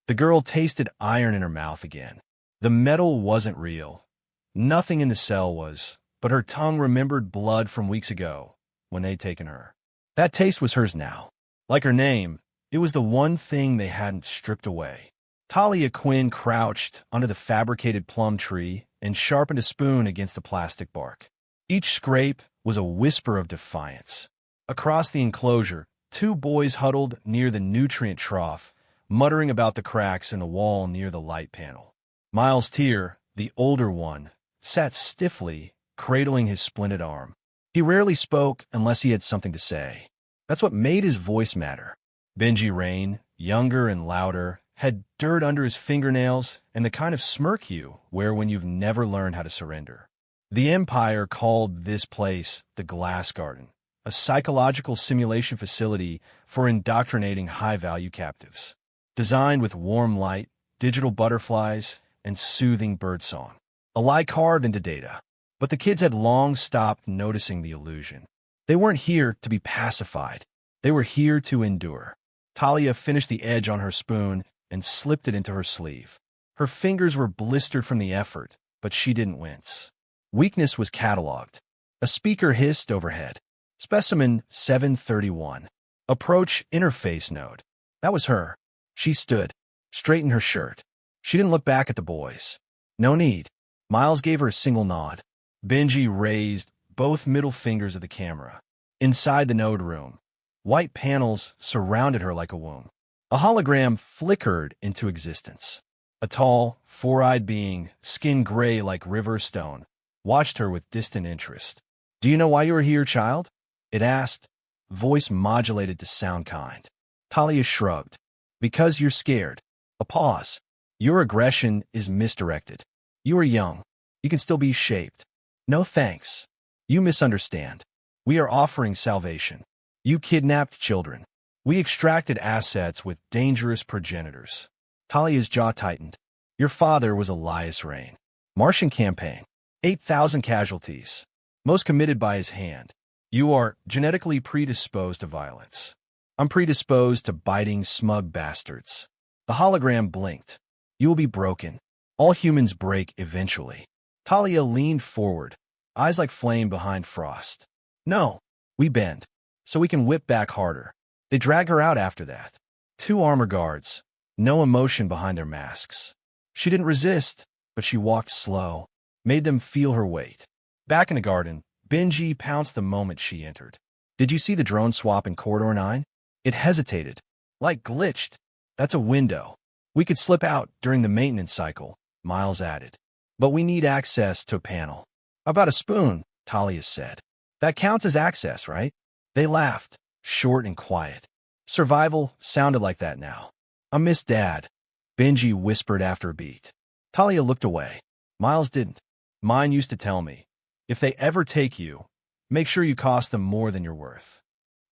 The girl tasted iron in her mouth again. The metal wasn't real. Nothing in the cell was, but her tongue remembered blood from weeks ago when they'd taken her. That taste was hers now. Like her name, it was the one thing they hadn't stripped away. Talia Quinn crouched under the fabricated plum tree and sharpened a spoon against the plastic bark. Each scrape was a whisper of defiance. Across the enclosure, two boys huddled near the nutrient trough, muttering about the cracks in the wall near the light panel. Miles Tier, the older one, sat stiffly, cradling his splinted arm. He rarely spoke unless he had something to say. That's what made his voice matter. Benji Rain, younger and louder, had dirt under his fingernails and the kind of smirk you wear when you've never learned how to surrender. The Empire called this place the Glass Garden, a psychological simulation facility for indoctrinating high-value captives. Designed with warm light, digital butterflies, and soothing birdsong. A lie carved into data. But the kids had long stopped noticing the illusion. They weren't here to be pacified. They were here to endure. Talia finished the edge on her spoon and slipped it into her sleeve. Her fingers were blistered from the effort, but she didn't wince. Weakness was cataloged. A speaker hissed overhead. Specimen 731. Approach interface node. That was her. She stood, straightened her shirt. She didn't look back at the boys. No need. Miles gave her a single nod. Benji raised both middle fingers of the camera. Inside the node room, white panels surrounded her like a womb. A hologram flickered into existence. A tall, four-eyed being, skin gray like river stone, watched her with distant interest. "Do you know why you are here, child?" it asked, voice modulated to sound kind. Talia shrugged. "Because you're scared." A pause. "Your aggression is misdirected. You are young. You can still be shaped." "No thanks. You misunderstand. We are offering salvation. You kidnapped children. We extracted assets with dangerous progenitors." Talia's jaw tightened. "Your father was Elias Rain. Martian campaign. 8,000 casualties. Most committed by his hand. You are genetically predisposed to violence. I'm predisposed to biting smug bastards." The hologram blinked. "You will be broken. All humans break eventually." Talia leaned forward, eyes like flame behind frost. "No, we bend, so we can whip back harder." They drag her out after that. Two armor guards, no emotion behind their masks. She didn't resist, but she walked slow, made them feel her weight. Back in the garden, Benji pounced the moment she entered. "Did you see the drone swap in Corridor 9? It hesitated, like glitched. That's a window. We could slip out during the maintenance cycle," Miles added. "But we need access to a panel." "How about a spoon?" Talia said. "That counts as access, right?" They laughed, short and quiet. Survival sounded like that now. "I miss Dad," Benji whispered after a beat. Talia looked away. Miles didn't. "Mine used to tell me, if they ever take you, make sure you cost them more than you're worth."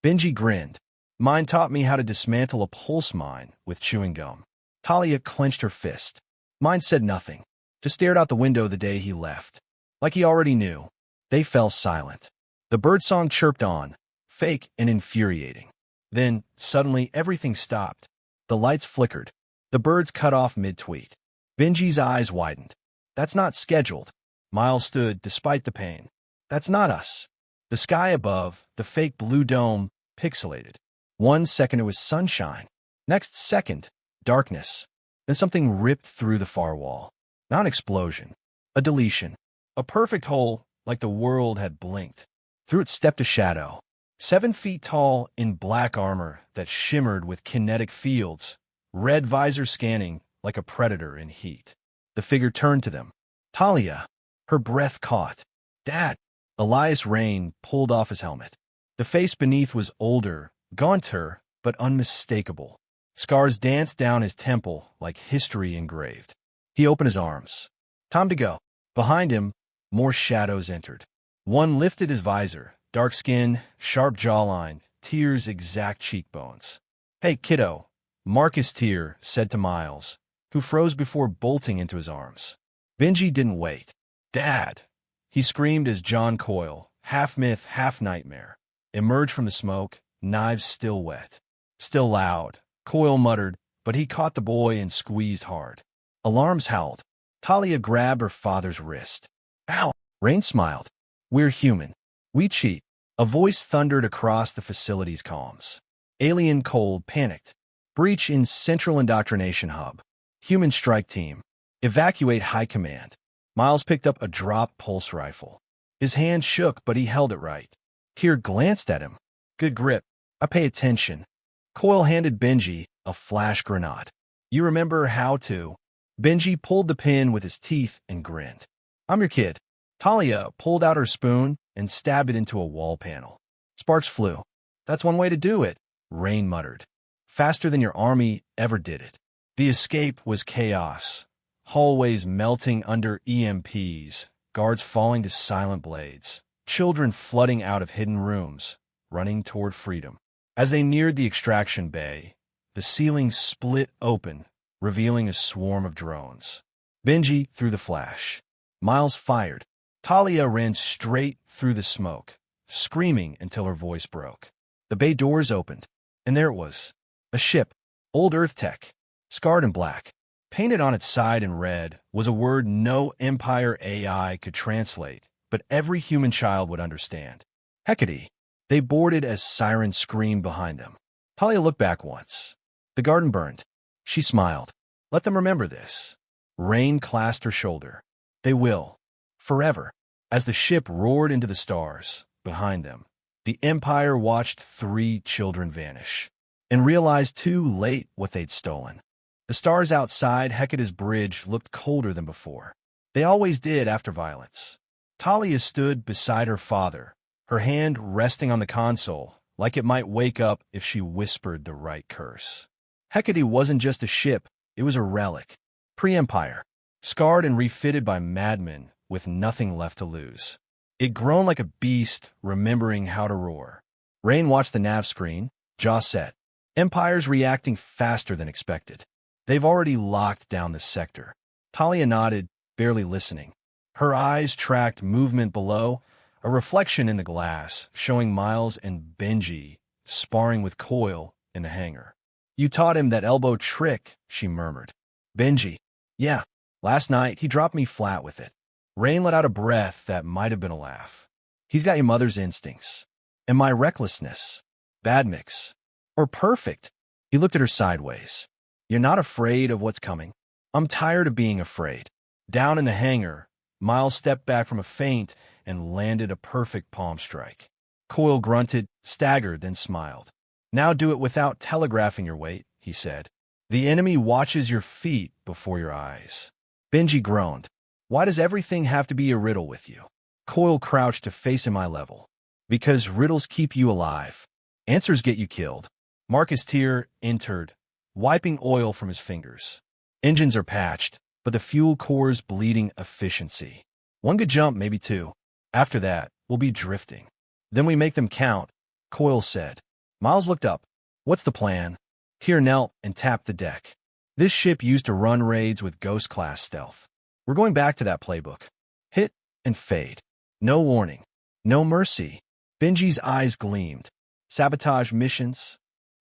Benji grinned. "Mine taught me how to dismantle a pulse mine with chewing gum." Talia clenched her fist. "Mine said nothing, just stared out the window the day he left. Like he already knew." They fell silent. The birdsong chirped on, fake and infuriating. Then, suddenly, everything stopped. The lights flickered. The birds cut off mid-tweet. Benji's eyes widened. "That's not scheduled." Miles stood, despite the pain. "That's not us." The sky above, the fake blue dome, pixelated. 1 second it was sunshine. Next second, darkness. Then something ripped through the far wall. Not an explosion. A deletion. A perfect hole, like the world had blinked. Through it stepped a shadow. 7 feet tall, in black armor that shimmered with kinetic fields, red visor scanning like a predator in heat. The figure turned to them. Talia. Her breath caught. "Dad." Elias Rain pulled off his helmet. The face beneath was older, gaunter, but unmistakable. Scars danced down his temple like history engraved. He opened his arms. "Time to go." Behind him, more shadows entered. One lifted his visor, dark skin, sharp jawline, Tier's exact cheekbones. "Hey, kiddo," Marcus Tier said to Miles, who froze before bolting into his arms. Benji didn't wait. "Dad!" he screamed as John Coyle, half myth, half nightmare, emerged from the smoke, knives still wet. Still loud, Coyle muttered, but he caught the boy and squeezed hard. Alarms howled. Talia grabbed her father's wrist. Ow! Rain smiled. We're human. We cheat. A voice thundered across the facility's comms. Alien cold panicked. Breach in Central Indoctrination Hub. Human strike team. Evacuate High Command. Miles picked up a drop pulse rifle. His hand shook, but he held it right. Tyr glanced at him. Good grip. I pay attention. Coyle handed Benji a flash grenade. You remember how to? Benji pulled the pin with his teeth and grinned. I'm your kid. Talia pulled out her spoon and stabbed it into a wall panel. Sparks flew. That's one way to do it, Rain muttered. Faster than your army ever did it. The escape was chaos. Hallways melting under EMPs, guards falling to silent blades, children flooding out of hidden rooms, running toward freedom. As they neared the extraction bay, the ceiling split open, revealing a swarm of drones. Benji threw the flash. Miles fired. Talia ran straight through the smoke, screaming until her voice broke. The bay doors opened, and there it was. A ship, old Earth tech, scarred and black. Painted on its side in red was a word no Empire AI could translate, but every human child would understand. Hecate. They boarded as sirens screamed behind them. Talia looked back once. The garden burned. She smiled. Let them remember this. Rain clasped her shoulder. They will. Forever. As the ship roared into the stars behind them, the Empire watched 3 children vanish and realized too late what they'd stolen. The stars outside Hecate's bridge looked colder than before. They always did after violence. Talia stood beside her father, her hand resting on the console, like it might wake up if she whispered the right curse. Hecate wasn't just a ship, it was a relic. Pre-Empire, scarred and refitted by madmen with nothing left to lose. It groaned like a beast, remembering how to roar. Rain watched the nav screen, jaw set. Empire's reacting faster than expected. They've already locked down the sector. Talia nodded, barely listening. Her eyes tracked movement below, a reflection in the glass, showing Miles and Benji sparring with Coyle in the hangar. You taught him that elbow trick, she murmured. Benji. Yeah. Last night, he dropped me flat with it. Rain let out a breath that might have been a laugh. He's got your mother's instincts. And my recklessness. Bad mix. Or perfect. He looked at her sideways. You're not afraid of what's coming? I'm tired of being afraid. Down in the hangar, Miles stepped back from a feint and landed a perfect palm strike. Coyle grunted, staggered, then smiled. Now do it without telegraphing your weight, he said. The enemy watches your feet before your eyes. Benji groaned. Why does everything have to be a riddle with you? Coyle crouched to face him eye level. Because riddles keep you alive. Answers get you killed. Marcus Tyr entered, wiping oil from his fingers. Engines are patched, but the fuel core's bleeding efficiency. One good jump, maybe 2. After that, we'll be drifting. Then we make them count, Coyle said. Miles looked up. What's the plan? Tyr knelt and tapped the deck. This ship used to run raids with Ghost-class stealth. We're going back to that playbook. Hit and fade. No warning. No mercy. Benji's eyes gleamed. Sabotage missions.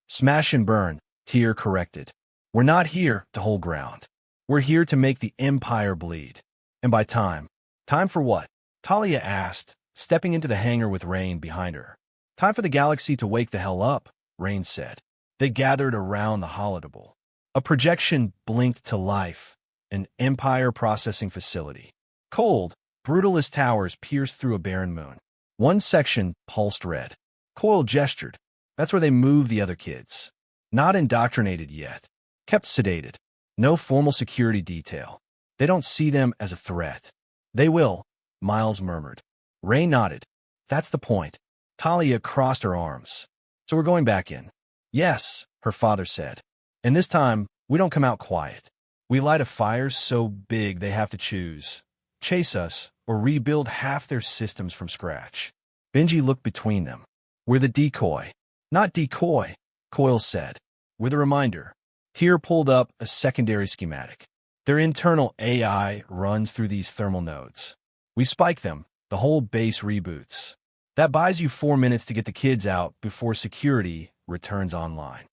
Smash and burn, Tyr corrected. We're not here to hold ground. We're here to make the Empire bleed. And by time. Time for what? Talia asked, stepping into the hangar with Rain behind her. Time for the galaxy to wake the hell up, Rain said. They gathered around the holodeble. A projection blinked to life, an Empire processing facility. Cold, brutalist towers pierced through a barren moon. One section pulsed red. Coyle gestured. That's where they moved the other kids. Not indoctrinated yet. Kept sedated. No formal security detail. They don't see them as a threat. They will, Miles murmured. Ray nodded. That's the point. Talia crossed her arms. So we're going back in. Yes, her father said. And this time, we don't come out quiet. We light a fire so big they have to choose. Chase us, or rebuild half their systems from scratch. Benji looked between them. We're the decoy. Not decoy, Coyle said. We're the reminder. Tyr pulled up a secondary schematic. Their internal AI runs through these thermal nodes. We spike them, the whole base reboots. That buys you 4 minutes to get the kids out before security returns online.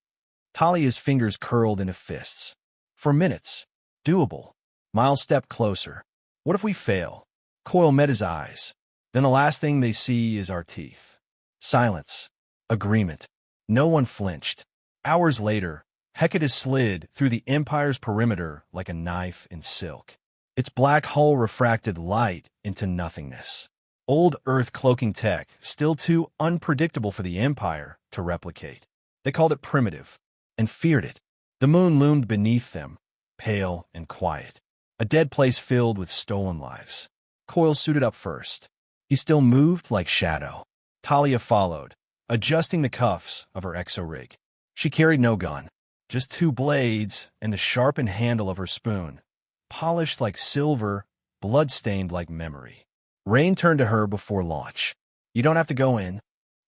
Talia's fingers curled into fists. For minutes. Doable. Miles stepped closer. What if we fail? Coil met his eyes. Then the last thing they see is our teeth. Silence. Agreement. No one flinched. Hours later, Hecate slid through the Empire's perimeter like a knife in silk. Its black hull refracted light into nothingness. Old Earth cloaking tech, still too unpredictable for the Empire to replicate. They called it primitive, and feared it. The moon loomed beneath them, pale and quiet. A dead place filled with stolen lives. Coil suited up first. He still moved like shadow. Talia followed, adjusting the cuffs of her exo-rig. She carried no gun, just 2 blades and the sharpened handle of her spoon, polished like silver, blood-stained like memory. Rain turned to her before launch. You don't have to go in.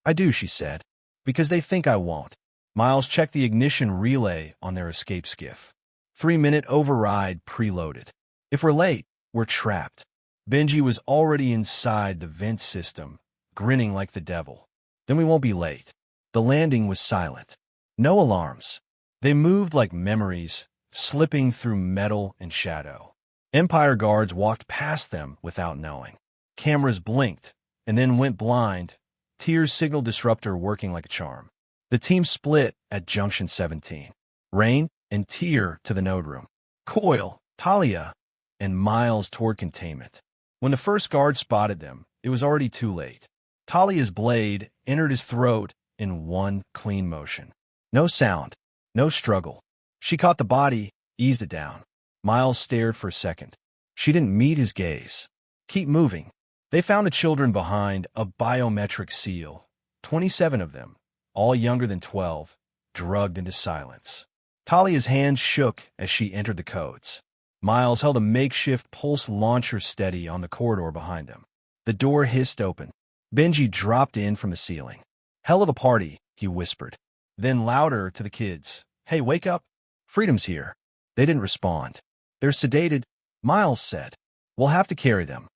I do, she said, because they think I won't. Miles checked the ignition relay on their escape skiff. 3-minute override preloaded. If we're late, we're trapped. Benji was already inside the vent system, grinning like the devil. Then we won't be late. The landing was silent. No alarms. They moved like memories, slipping through metal and shadow. Empire guards walked past them without knowing. Cameras blinked, and then went blind, Tyr's signal disruptor working like a charm. The team split at Junction 17. Rain and Tyr to the node room. Coil, Talia, and Miles toward containment. When the first guard spotted them, it was already too late. Talia's blade entered his throat in one clean motion. No sound, no struggle. She caught the body, eased it down. Miles stared for a second. She didn't meet his gaze. Keep moving. They found the children behind a biometric seal, 27 of them, all younger than 12, drugged into silence. Talia's hands shook as she entered the codes. Miles held a makeshift pulse launcher steady on the corridor behind them. The door hissed open. Benji dropped in from the ceiling. Hell of a party, he whispered. Then louder to the kids. Hey, wake up. Freedom's here. They didn't respond. They're sedated, Miles said. We'll have to carry them.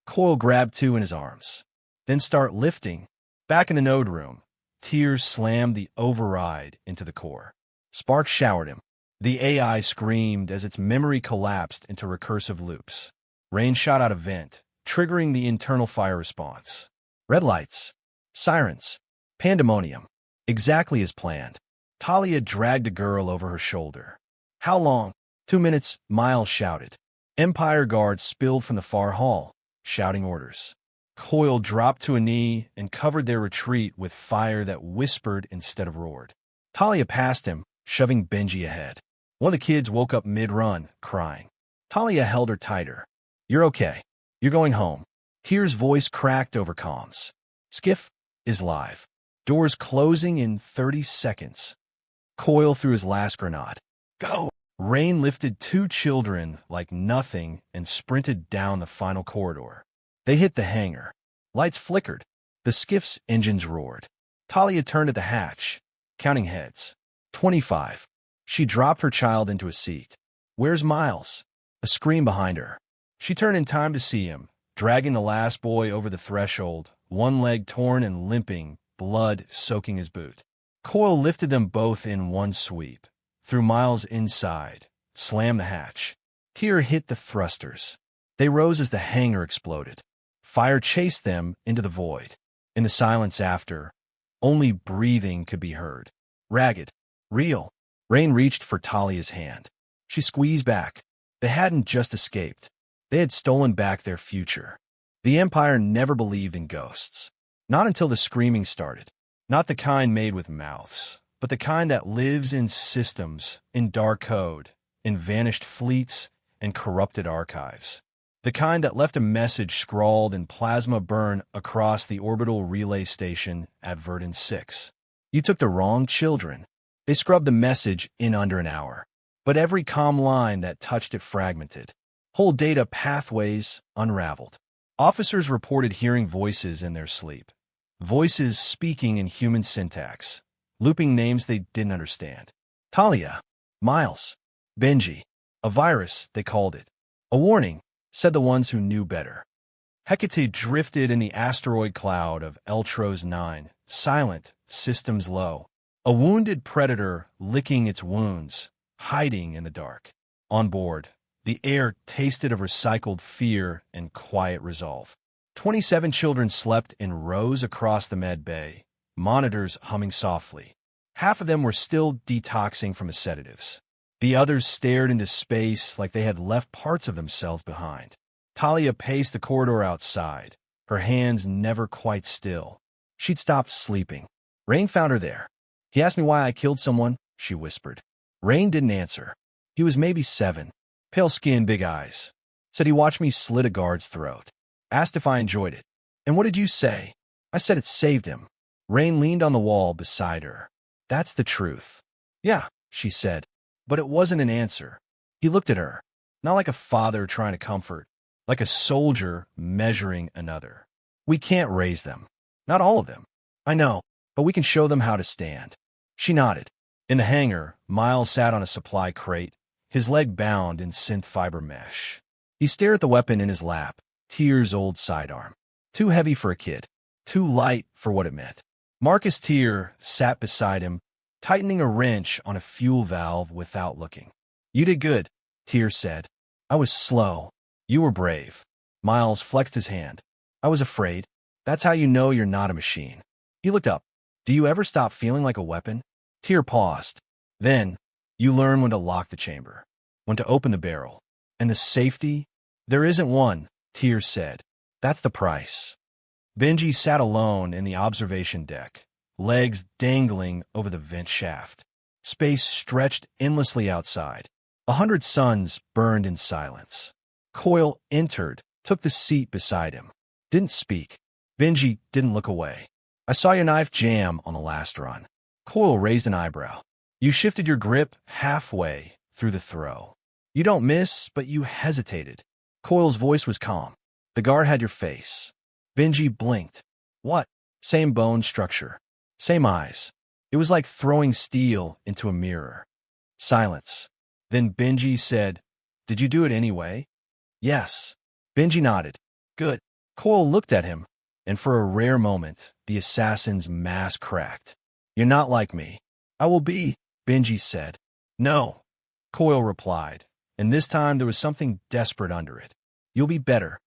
Coil grabbed 2 in his arms. Then start lifting. Back in the node room, Tears slammed the override into the core. Sparks showered him. The AI screamed as its memory collapsed into recursive loops. Rain shot out a vent, triggering the internal fire response. Red lights. Sirens. Pandemonium. Exactly as planned. Talia dragged a girl over her shoulder. How long? 2 minutes, Miles shouted. Empire guards spilled from the far hall, shouting orders. Coil dropped to a knee and covered their retreat with fire that whispered instead of roared. Talia passed him, shoving Benji ahead. One of the kids woke up mid-run, crying. Talia held her tighter. You're okay. You're going home. Tyr's voice cracked over comms. Skiff is live. Doors closing in 30 seconds. Coil threw his last grenade. Go! Rain lifted 2 children like nothing and sprinted down the final corridor. They hit the hangar. Lights flickered. The skiff's engines roared. Talia turned at the hatch, counting heads. 25. She dropped her child into a seat. Where's Miles? A scream behind her. She turned in time to see him, dragging the last boy over the threshold, one leg torn and limping, blood soaking his boot. Coil lifted them both in one sweep, threw Miles inside, slammed the hatch. Tyr hit the thrusters. They rose as the hangar exploded. Fire chased them into the void. In the silence after, only breathing could be heard. Ragged. Real. Rain reached for Talia's hand. She squeezed back. They hadn't just escaped. They had stolen back their future. The Empire never believed in ghosts. Not until the screaming started. Not the kind made with mouths, but the kind that lives in systems, in dark code, in vanished fleets, and corrupted archives. The kind that left a message scrawled in plasma burn across the orbital relay station at Verdun 6. You took the wrong children. They scrubbed the message in under an hour. But every comm line that touched it fragmented. Whole data pathways unraveled. Officers reported hearing voices in their sleep. Voices speaking in human syntax, looping names they didn't understand. Talia, Miles, Benji. A virus, they called it. A warning, said the ones who knew better. Hecate drifted in the asteroid cloud of Eltros 9, silent, systems low. A wounded predator licking its wounds, hiding in the dark. On board, the air tasted of recycled fear and quiet resolve. 27 children slept in rows across the med bay, monitors humming softly. Half of them were still detoxing from sedatives. The others stared into space like they had left parts of themselves behind. Talia paced the corridor outside, her hands never quite still. She'd stopped sleeping. Rain found her there. He asked me why I killed someone, she whispered. Rain didn't answer. He was maybe 7. Pale skin, big eyes. Said he watched me slit a guard's throat. Asked if I enjoyed it. And what did you say? I said it saved him. Rain leaned on the wall beside her. That's the truth. Yeah, she said. But it wasn't an answer. He looked at her, not like a father trying to comfort, like a soldier measuring another. We can't raise them. Not all of them. I know, but we can show them how to stand. She nodded. In the hangar, Miles sat on a supply crate, his leg bound in synth fiber mesh. He stared at the weapon in his lap, Tyr's old sidearm. Too heavy for a kid. Too light for what it meant. Marcus Tyr sat beside him, tightening a wrench on a fuel valve without looking. You did good, Tyr said. I was slow. You were brave. Miles flexed his hand. I was afraid. That's how you know you're not a machine. He looked up. Do you ever stop feeling like a weapon? Tyr paused. Then, you learn when to lock the chamber, when to open the barrel. And the safety? There isn't one, Tyr said. That's the price. Benji sat alone in the observation deck, legs dangling over the vent shaft. Space stretched endlessly outside. 100 suns burned in silence. Coyle entered, took the seat beside him. Didn't speak. Benji didn't look away. I saw your knife jam on the last run. Coyle raised an eyebrow. You shifted your grip halfway through the throw. You don't miss, but you hesitated. Coyle's voice was calm. The guard had your face. Benji blinked. What? Same bone structure. Same eyes. It was like throwing steel into a mirror. Silence. Then Benji said, Did you do it anyway? Yes. Benji nodded. Good. Coyle looked at him, and for a rare moment, the assassin's mask cracked. You're not like me. I will be, Benji said. No, Coyle replied, and this time there was something desperate under it. You'll be better.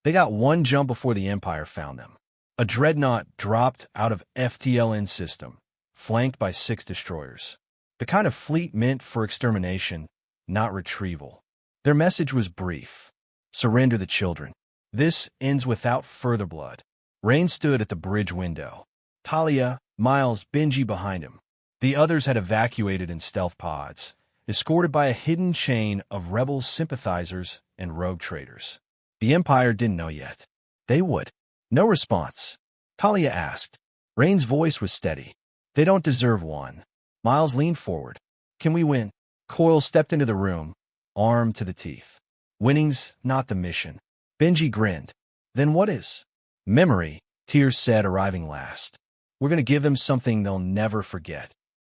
They got one jump before the Empire found them. A dreadnought dropped out of FTLN system, flanked by 6 destroyers. The kind of fleet meant for extermination, not retrieval. Their message was brief. Surrender the children. This ends without further blood. Rain stood at the bridge window. Talia, Miles, Benji behind him. The others had evacuated in stealth pods, escorted by a hidden chain of rebel sympathizers and rogue traitors. The Empire didn't know yet. They would. No response. Talia asked. Rain's voice was steady. They don't deserve one. Miles leaned forward. Can we win? Coyle stepped into the room, armed to the teeth. Winning's not the mission. Benji grinned. Then what is? Memory, Tyr said, arriving last. We're going to give them something they'll never forget.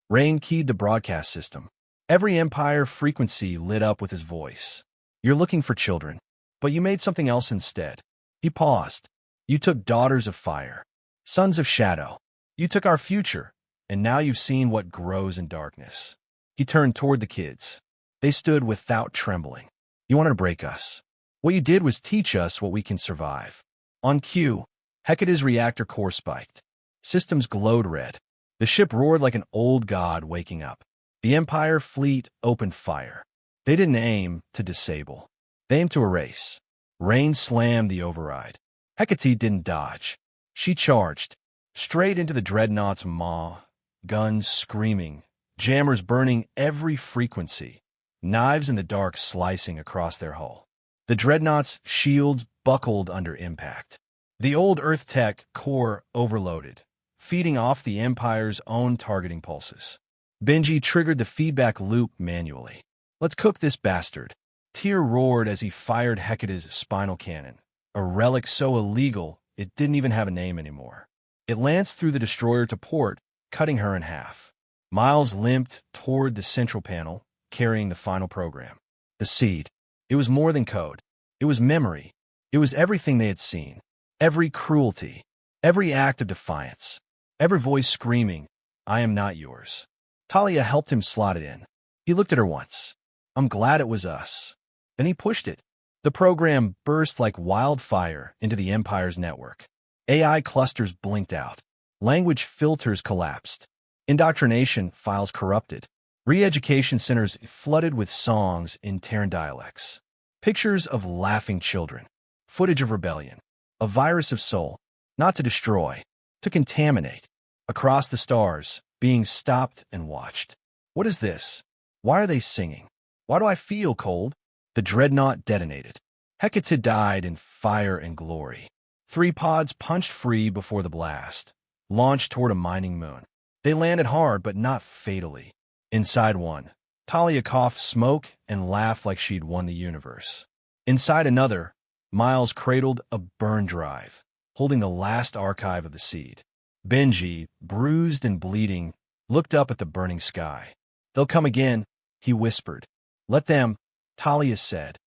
Rain keyed the broadcast system. Every Empire frequency lit up with his voice. You're looking for children, but you made something else instead. He paused. You took daughters of fire, sons of shadow. You took our future, and now you've seen what grows in darkness. He turned toward the kids. They stood without trembling. You wanted to break us. What you did was teach us what we can survive. On cue, Hecate's reactor core spiked. Systems glowed red. The ship roared like an old god waking up. The Empire fleet opened fire. They didn't aim to disable. They aimed to erase. Rain slammed the override. Hecate didn't dodge. She charged, straight into the dreadnought's maw, guns screaming, jammers burning every frequency, knives in the dark slicing across their hull. The dreadnought's shields buckled under impact. The old Earth Tech core overloaded, feeding off the Empire's own targeting pulses. Benji triggered the feedback loop manually. Let's cook this bastard. Tyr roared as he fired Hecate's spinal cannon, a relic so illegal it didn't even have a name anymore. It lanced through the destroyer to port, cutting her in half. Miles limped toward the central panel, carrying the final program. The seed. It was more than code. It was memory. It was everything they had seen. Every cruelty. Every act of defiance. Every voice screaming, I am not yours. Talia helped him slot it in. He looked at her once. I'm glad it was us. Then he pushed it. The program burst like wildfire into the Empire's network. AI clusters blinked out. Language filters collapsed. Indoctrination files corrupted. Re-education centers flooded with songs in Terran dialects. Pictures of laughing children. Footage of rebellion. A virus of soul. Not to destroy, to contaminate. Across the stars, being stopped and watched. What is this? Why are they singing? Why do I feel cold? The dreadnought detonated. Hecate died in fire and glory. 3 pods punched free before the blast, launched toward a mining moon. They landed hard, but not fatally. Inside one, Talia coughed smoke and laughed like she'd won the universe. Inside another, Miles cradled a burn drive, holding the last archive of the seed. Benji, bruised and bleeding, looked up at the burning sky. They'll come again, he whispered. Let them, Talia said.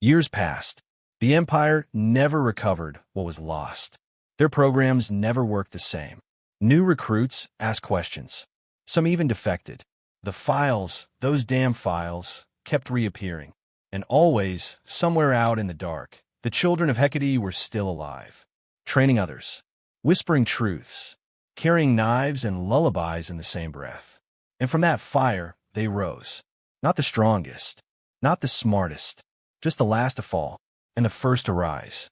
Years passed. The Empire never recovered what was lost. Their programs never worked the same. New recruits asked questions. Some even defected. The files, those damn files, kept reappearing. And always, somewhere out in the dark, the children of Hecate were still alive. Training others. Whispering truths. Carrying knives and lullabies in the same breath. And from that fire, they rose. Not the strongest. Not the smartest. Just the last to fall. And the first to rise.